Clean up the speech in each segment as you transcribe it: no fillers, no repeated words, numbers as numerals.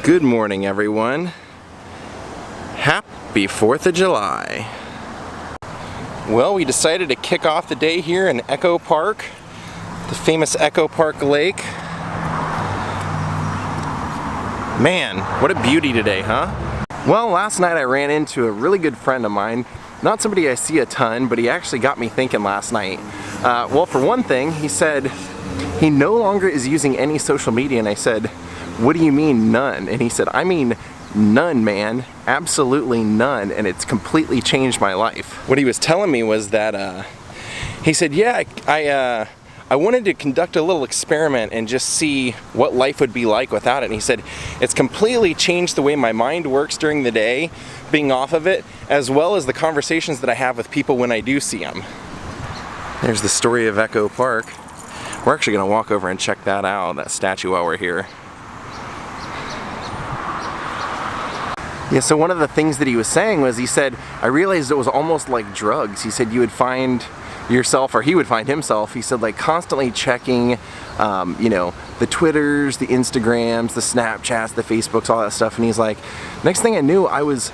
Good morning, everyone. Happy 4th of July. Well, we decided to kick off the day here in Echo Park, the famous Echo Park Lake. Man, what a beauty today, huh? Well, last night I ran into a really good friend of mine. Not somebody I see a ton, but he actually got me thinking last night. Well, for one thing, he said he no longer is using any social media, and I said, "What do you mean none?" And he said, "I mean none, man. Absolutely none, and it's completely changed my life." What he was telling me was that, he said, yeah, I wanted to conduct a little experiment and just see what life would be like without it. And he said, it's completely changed the way my mind works during the day, being off of it, as well as the conversations that I have with people when I do see them. There's the story of Echo Park. We're actually gonna walk over and check that out, that statue, while we're here. Yeah, so one of the things that he was saying was, he said, I realized it was almost like drugs. He said you would find yourself, or he would find himself, he said, like constantly checking, you know, the Twitters, the Instagrams, the Snapchats, the Facebooks, all that stuff. And he's like, next thing I knew, I was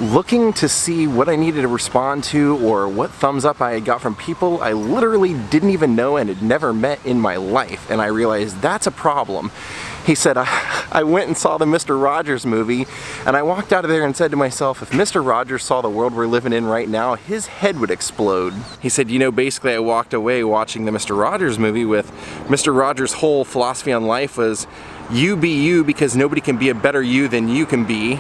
looking to see what I needed to respond to or what thumbs up I had got from people I literally didn't even know and had never met in my life. And I realized that's a problem. He said, I went and saw the Mr. Rogers movie, and I walked out of there and said to myself, if Mr. Rogers saw the world we're living in right now, his head would explode. He said, you know, basically I walked away watching the Mr. Rogers movie with Mr. Rogers' whole philosophy on life was, you be you because nobody can be a better you than you can be.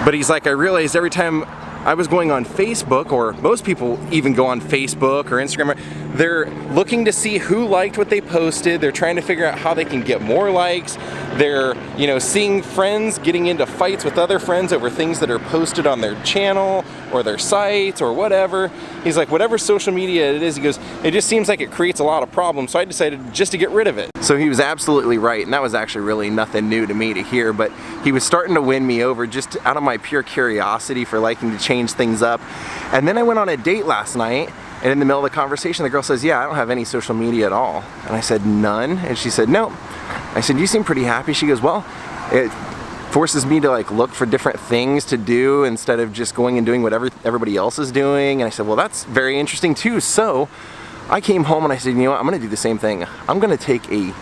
But he's like, I realized every time I was going on Facebook, or most people even go on Facebook or Instagram, they're looking to see who liked what they posted. They're trying to figure out how they can get more likes. They're, you know, seeing friends getting into fights with other friends over things that are posted on their channel or their sites or whatever. He's like, whatever social media it is, he goes, it just seems like it creates a lot of problems, so I decided just to get rid of it. So he was absolutely right, and that was actually really nothing new to me to hear, but he was starting to win me over just out of my pure curiosity for liking to change things up. And then I went on a date last night, and in the middle of the conversation, the girl says, yeah, I don't have any social media at all. And I said, none? And she said, no. I said, you seem pretty happy. She goes, well, it forces me to like look for different things to do instead of just going and doing whatever everybody else is doing. And I said, well, that's very interesting too. So I came home and I said, you know what, I'm gonna do the same thing. I'm gonna take a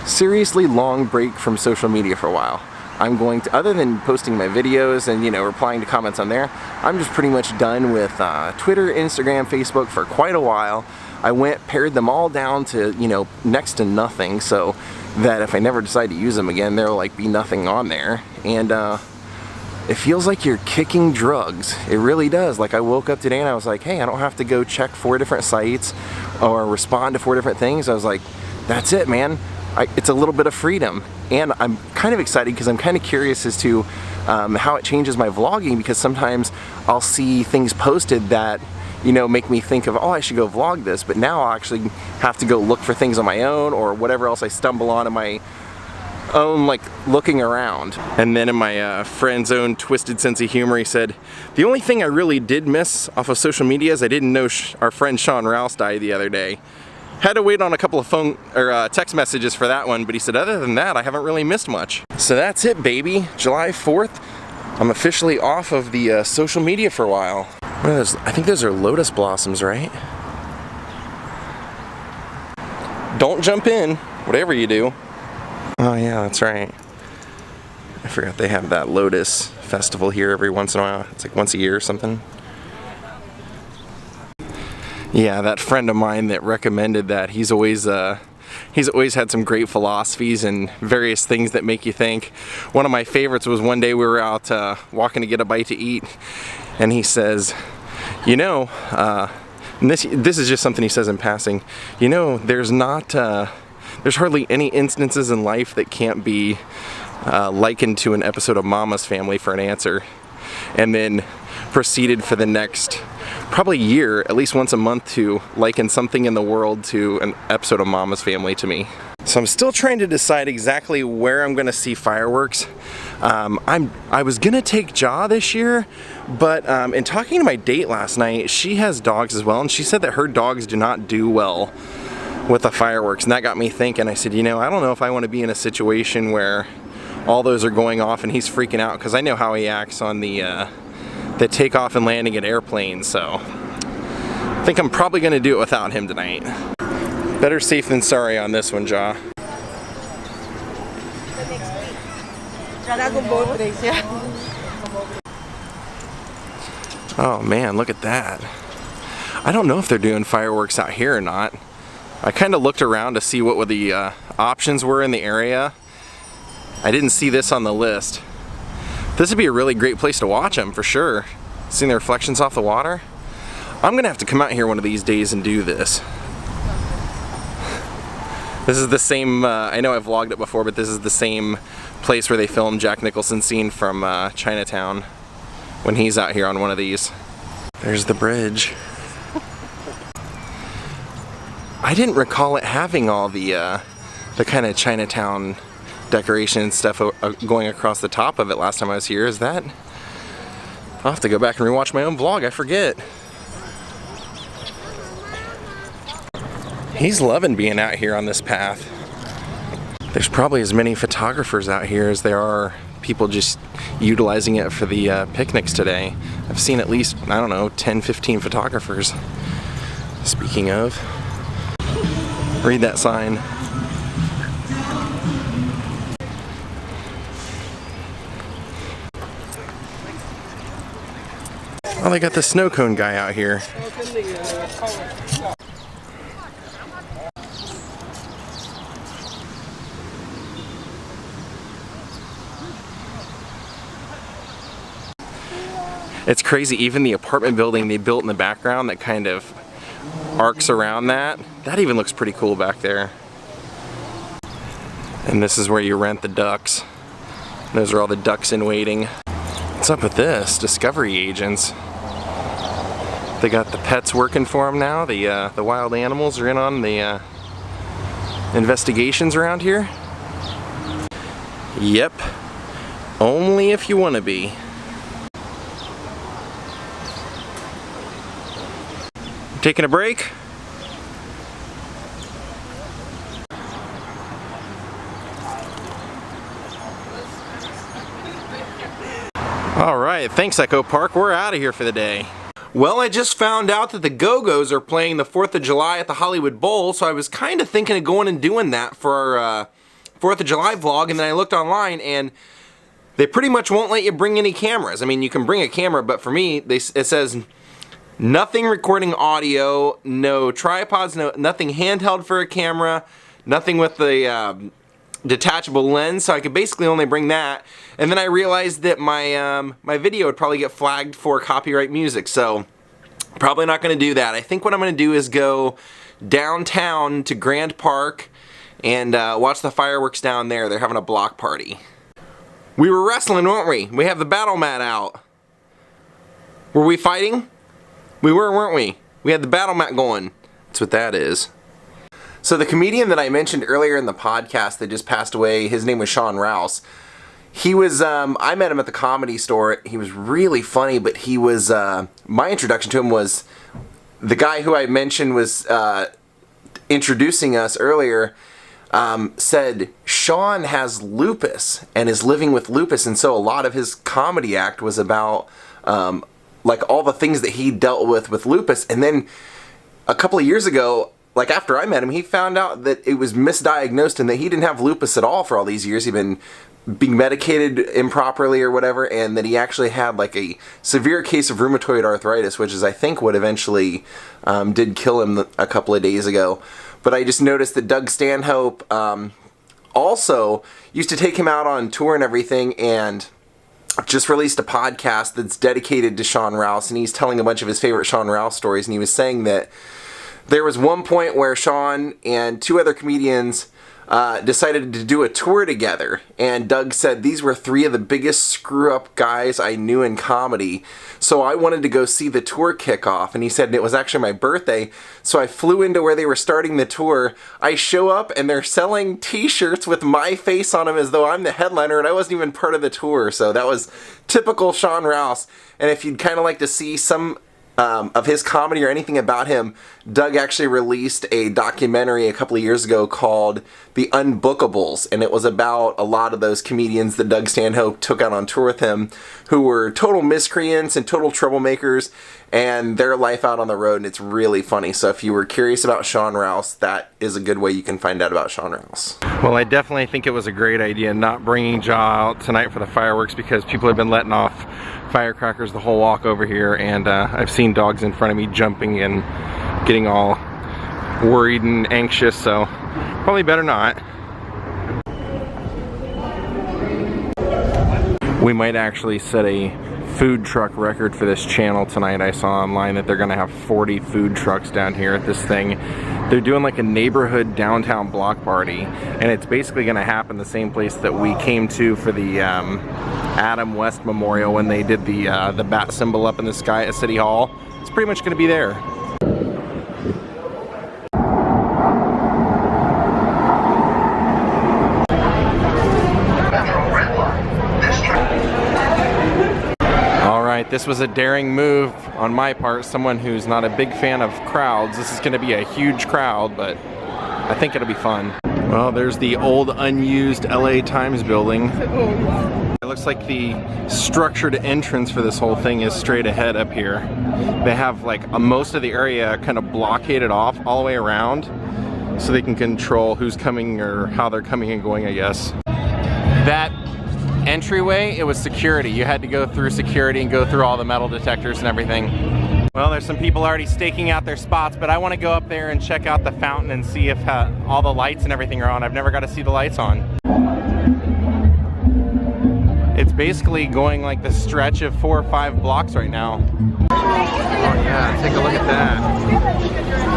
seriously long break from social media for a while. I'm going to, other than posting my videos and, you know, replying to comments on there, I'm just pretty much done with Twitter, Instagram, Facebook for quite a while. I pared them all down to, you know, next to nothing, so that if I never decide to use them again, there'll like be nothing on there. And it feels like you're kicking drugs. It really does. Like I woke up today and I was like, hey, I don't have to go check 4 different sites or respond to 4 different things. I was like, that's it, man. It's a little bit of freedom. And I'm kind of excited because I'm kind of curious as to how it changes my vlogging, because sometimes I'll see things posted that, you know, make me think of, oh, I should go vlog this, but now I'll actually have to go look for things on my own or whatever else I stumble on in my own, like looking around. And then in my friend's own twisted sense of humor, he said, the only thing I really did miss off of social media is I didn't know our friend Shawn Rouse died the other day. Had to wait on a couple of phone or text messages for that one, but he said, other than that, I haven't really missed much. So that's it, baby. July 4th, I'm officially off of the social media for a while. What are those? I think those are lotus blossoms, right? Don't jump in, whatever you do. Oh yeah, that's right. I forgot they have that lotus festival here every once in a while. It's like once a year or something. Yeah, that friend of mine that recommended that, he's always had some great philosophies and various things that make you think. One of my favorites was one day we were out walking to get a bite to eat, and he says, you know, and this is just something he says in passing, you know, there's hardly any instances in life that can't be likened to an episode of Mama's Family for an answer. And then proceeded for the next probably year, at least once a month, to liken something in the world to an episode of Mama's Family to me. So I'm still trying to decide exactly where I'm gonna see fireworks. I was gonna take Ja this year, but in talking to my date last night, she has dogs as well, and she said that her dogs do not do well with the fireworks, and that got me thinking. I said, you know, I don't know if I want to be in a situation where all those are going off and he's freaking out because I know how he acts on the takeoff and landing at airplanes, so I think I'm probably going to do it without him tonight. Better safe than sorry on this one, Ja. Oh man, look at that. I don't know if they're doing fireworks out here or not. I kind of looked around to see what the options were in the area. I didn't see this on the list. This would be a really great place to watch them for sure. Seeing the reflections off the water. I'm gonna have to come out here one of these days and do this. This is the same, I know I've vlogged it before, but this is the same place where they filmed Jack Nicholson's scene from Chinatown when he's out here on one of these. There's the bridge. I didn't recall it having all the kind of Chinatown decoration and stuff going across the top of it last time I was here. Is that? I'll have to go back and rewatch my own vlog, I forget. He's loving being out here on this path. There's probably as many photographers out here as there are people just utilizing it for the picnics today. I've seen at least, I don't know, 10, 15 photographers. Speaking of, read that sign. Oh, they got the snow cone guy out here. It's crazy, even the apartment building they built in the background that kind of arcs around that even looks pretty cool back there. And this is where you rent the ducks. Those are all the ducks in waiting. What's up with this? Discovery agents. They got the pets working for them now. The wild animals are in on the investigations around here. Yep. Only if you want to be. Taking a break? Alright, thanks Echo Park. We're out of here for the day. Well, I just found out that the Go-Go's are playing the 4th of July at the Hollywood Bowl, so I was kind of thinking of going and doing that for our 4th of July vlog, and then I looked online and they pretty much won't let you bring any cameras. I mean, you can bring a camera, but for me, it says nothing recording audio, no tripods, nothing handheld for a camera, nothing with the detachable lens, so I could basically only bring that. And then I realized that my my video would probably get flagged for copyright music, so probably not going to do that. I think what I'm going to do is go downtown to Grand Park and watch the fireworks down there. They're having a block party. We were wrestling, weren't we? We have the battle mat out. Were we fighting? We were, weren't we? We had the battle mat going. That's what that is. So the comedian that I mentioned earlier in the podcast that just passed away, his name was Shawn Rouse. He was, I met him at the Comedy Store. He was really funny, but he was, my introduction to him was the guy who I mentioned was introducing us earlier, said Shawn has lupus and is living with lupus, and so a lot of his comedy act was about like all the things that he dealt with lupus. And then a couple of years ago, like after I met him, he found out that it was misdiagnosed and that he didn't have lupus at all for all these years. He'd been being medicated improperly or whatever, and that he actually had like a severe case of rheumatoid arthritis, which is I think what eventually did kill him a couple of days ago. But I just noticed that Doug Stanhope also used to take him out on tour and everything, and just released a podcast that's dedicated to Shawn Rouse, and he's telling a bunch of his favorite Shawn Rouse stories, and he was saying that there was one point where Shawn and two other comedians decided to do a tour together, and Doug said these were three of the biggest screw-up guys I knew in comedy, so I wanted to go see the tour kick off. And he said it was actually my birthday, so I flew into where they were starting the tour. I show up and they're selling t-shirts with my face on them as though I'm the headliner, and I wasn't even part of the tour. So that was typical Shawn Rouse. And if you'd kind of like to see some of his comedy or anything about him, Doug actually released a documentary a couple of years ago called The Unbookables, and it was about a lot of those comedians that Doug Stanhope took out on tour with him who were total miscreants and total troublemakers, and their life out on the road, and it's really funny. So if you were curious about Shawn Rouse, that is a good way you can find out about Shawn Rouse. Well, I definitely think it was a great idea not bringing Jaw out tonight for the fireworks, because people have been letting off firecrackers the whole walk over here, and I've seen dogs in front of me jumping and getting all worried and anxious, so probably better not. We might actually set a food truck record for this channel tonight. I saw online that they're gonna have 40 food trucks down here at this thing. They're doing like a neighborhood downtown block party, and it's basically gonna happen the same place that we came to for the Adam West Memorial when they did the bat symbol up in the sky at City Hall. It's pretty much gonna be there. This was a daring move on my part, someone who's not a big fan of crowds. This is going to be a huge crowd, but I think it'll be fun. Well, there's the old unused LA Times building. It looks like the structured entrance for this whole thing is straight ahead up here. They have like most of the area kind of blockaded off all the way around so they can control who's coming or how they're coming and going, I guess. That entryway, it was security. You had to go through security and go through all the metal detectors and everything. Well, there's some people already staking out their spots, but I want to go up there and check out the fountain and see if all the lights and everything are on. I've never got to see the lights on. It's basically going like the stretch of 4 or 5 blocks right now. Oh yeah, take a look at that.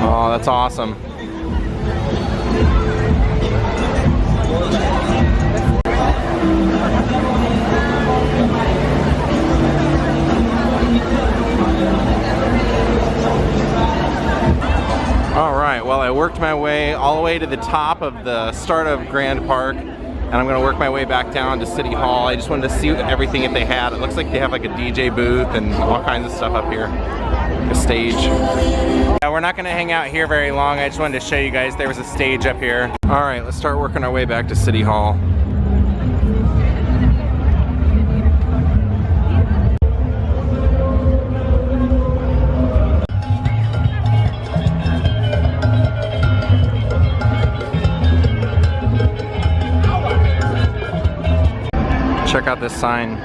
Oh, that's awesome. All right, well, I worked my way all the way to the top of the start of Grand Park, and I'm gonna work my way back down to City Hall. I just wanted to see everything that they had. It looks like they have like a DJ booth and all kinds of stuff up here. A stage. Yeah, we're not gonna hang out here very long. I just wanted to show you guys there was a stage up here. All right, let's start working our way back to City Hall. Check out this sign.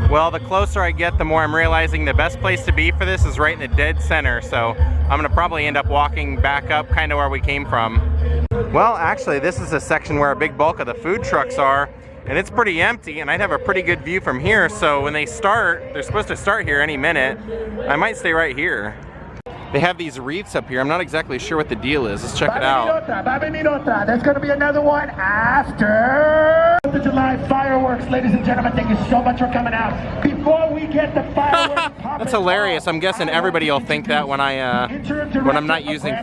Well, the closer I get, the more I'm realizing the best place to be for this is right in the dead center, so I'm gonna probably end up walking back up kind of where we came from. Well, actually, this is a section where a big bulk of the food trucks are, and it's pretty empty, and I'd have a pretty good view from here, so when they start, they're supposed to start here any minute. I might stay right here. They have these wreaths up here. I'm not exactly sure what the deal is. Let's check it out. There's going to be another one after the July fireworks, ladies and gentlemen. Thank you so much for coming out. Before we get the fireworks popping, that's hilarious. I'm guessing everybody will think that when I'm not using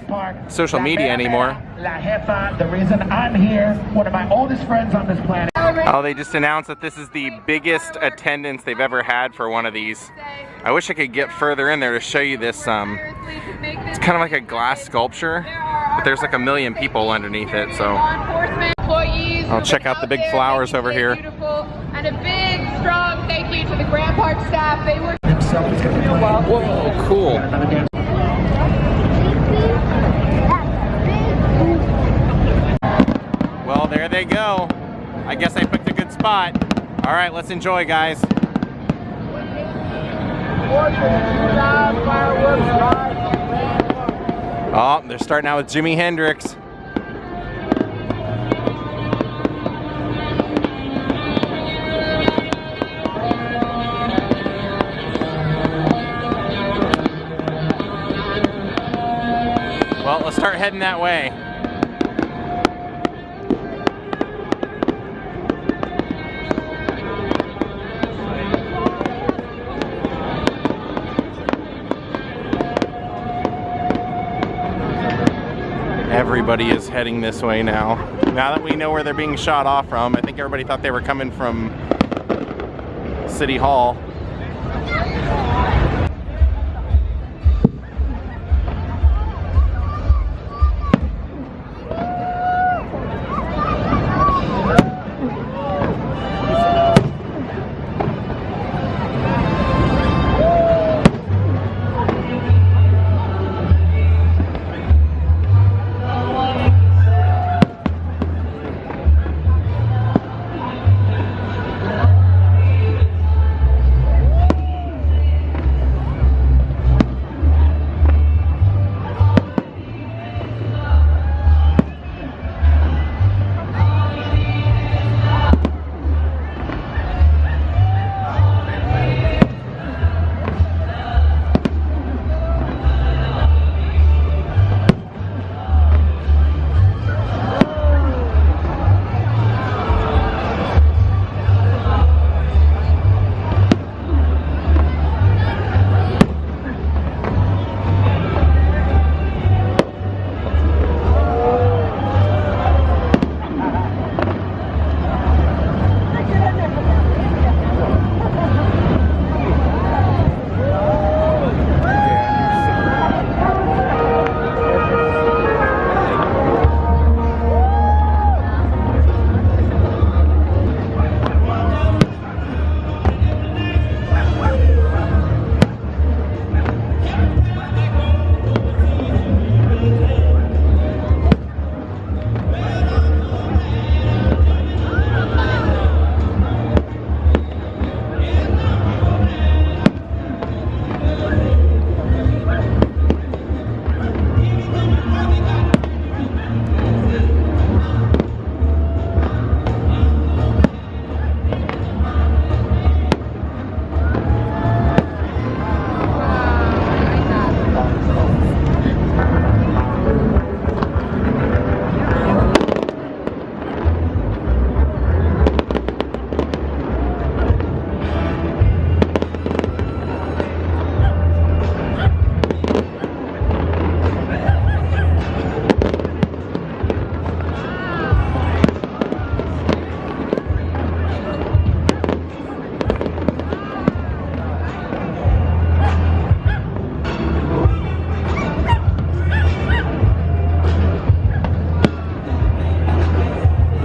social media anymore. La Jefa, the reason I'm here, one of my oldest friends on this planet. Oh, they just announced that this is the biggest attendance they've ever had for one of these. I wish I could get further in there to show you this. It's kind of like a glass sculpture, but there's like 1 million people underneath it, so. I'll check out the big flowers over here. And a big, strong thank you to the Grand Park staff. They were Whoa, cool. Well, there they go. I guess I picked a good spot. All right, let's enjoy, guys. Oh, they're starting out with Jimi Hendrix. Well, let's start heading that way. Everybody is heading this way now. Now that we know where they're being shot off from, I think everybody thought they were coming from City Hall.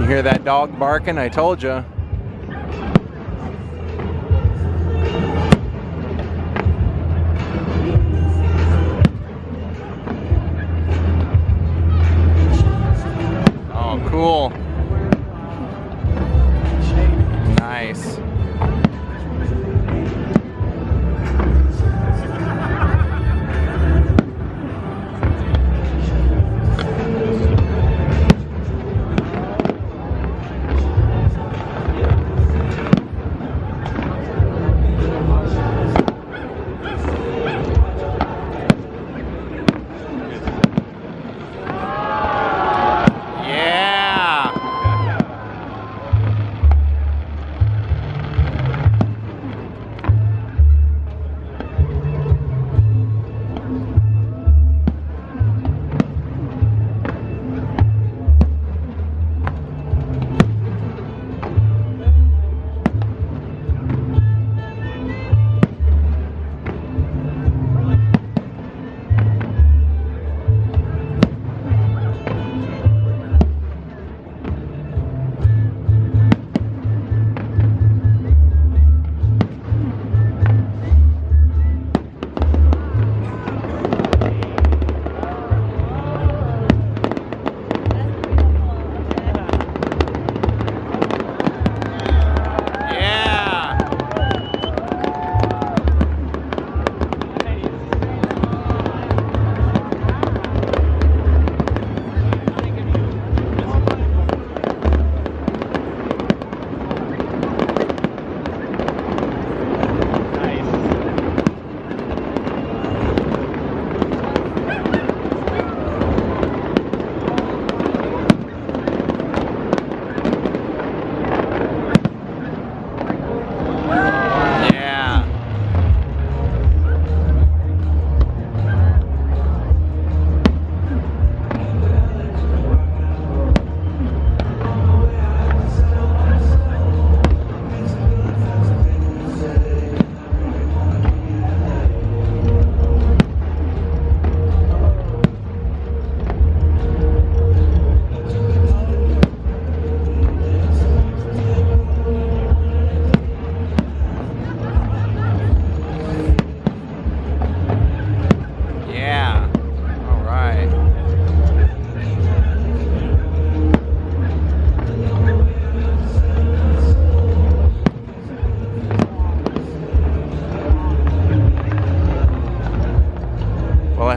Hear that dog barking? I told you. Oh, cool. Nice.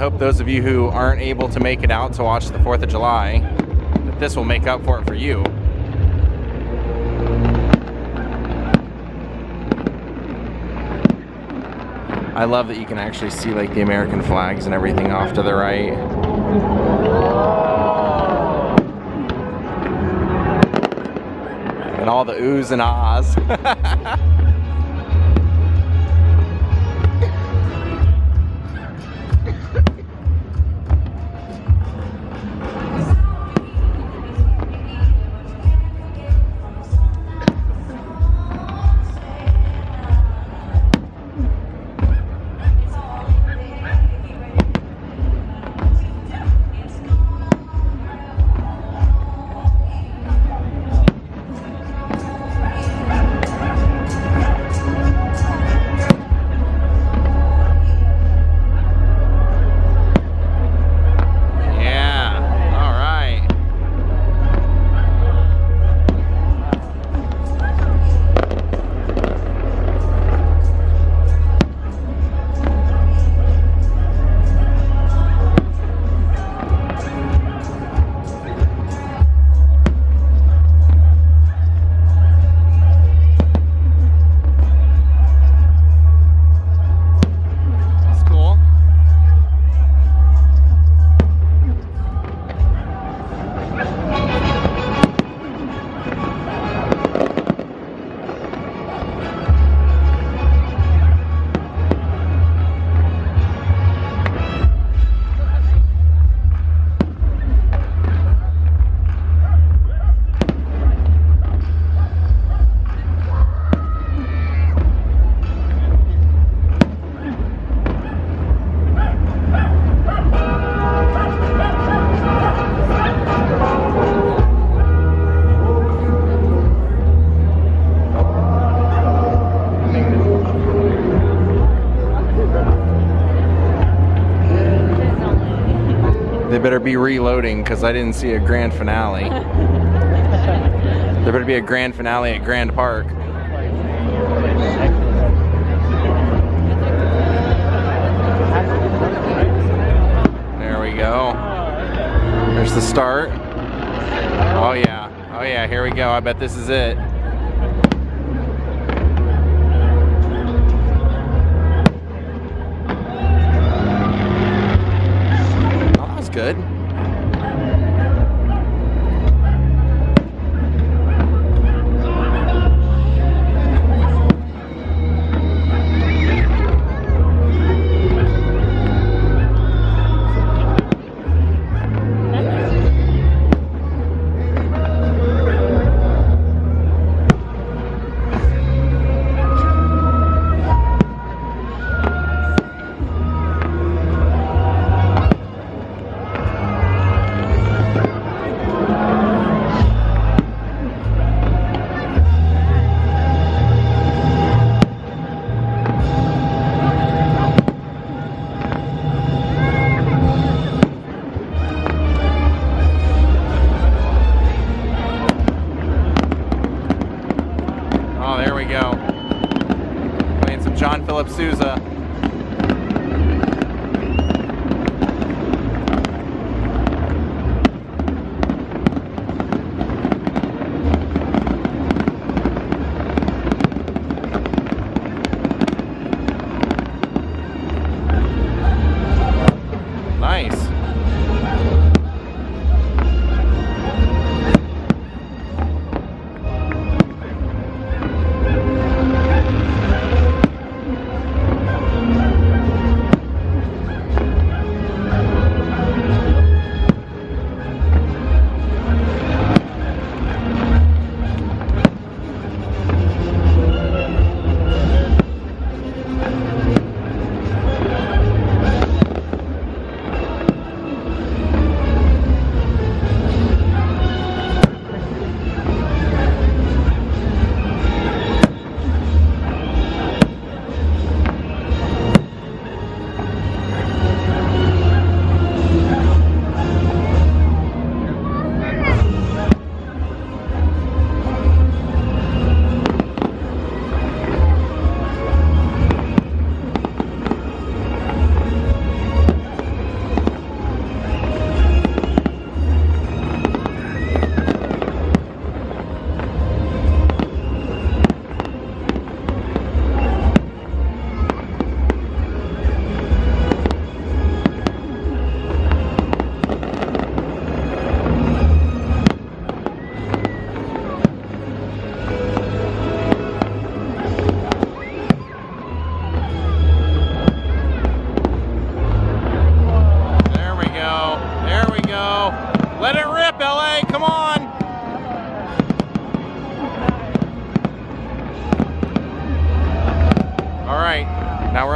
hope those of you who aren't able to make it out to watch the 4th of July, that this will make up for it for you. I love that you can actually see like the American flags and everything off to the right. And all the oohs and ahs. They better be reloading because I didn't see a grand finale. There better be a grand finale at Grand Park. There we go. There's the start. Oh yeah. Oh yeah, here we go. I bet this is it. Good.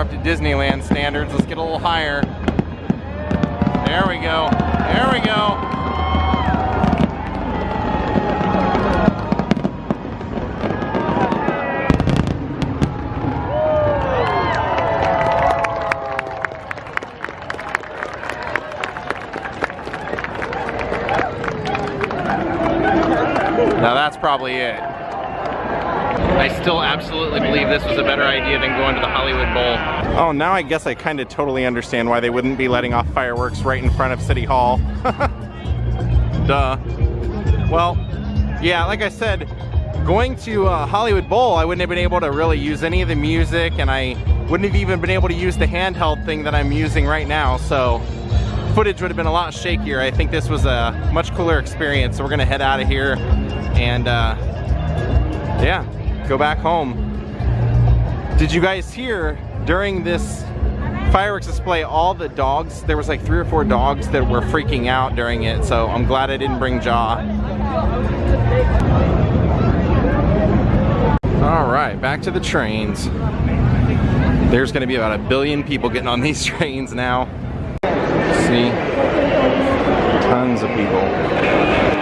up to Disneyland standards. Let's get a little higher. There we go. There we go. Now that's probably it. I still absolutely believe this was a better idea than going to the Hollywood Bowl. Oh, now I guess I kind of totally understand why they wouldn't be letting off fireworks right in front of City Hall. Duh. Well, yeah, like I said, going to Hollywood Bowl, I wouldn't have been able to really use any of the music, and I wouldn't have even been able to use the handheld thing that I'm using right now, so footage would have been a lot shakier. I think this was a much cooler experience, so we're gonna head out of here and yeah, go back home. Did you guys hear during this fireworks display, all the dogs, there was like 3 or 4 dogs that were freaking out during it, so I'm glad I didn't bring Jaw. All right, back to the trains. There's gonna be about 1 billion people getting on these trains now. See, tons of people.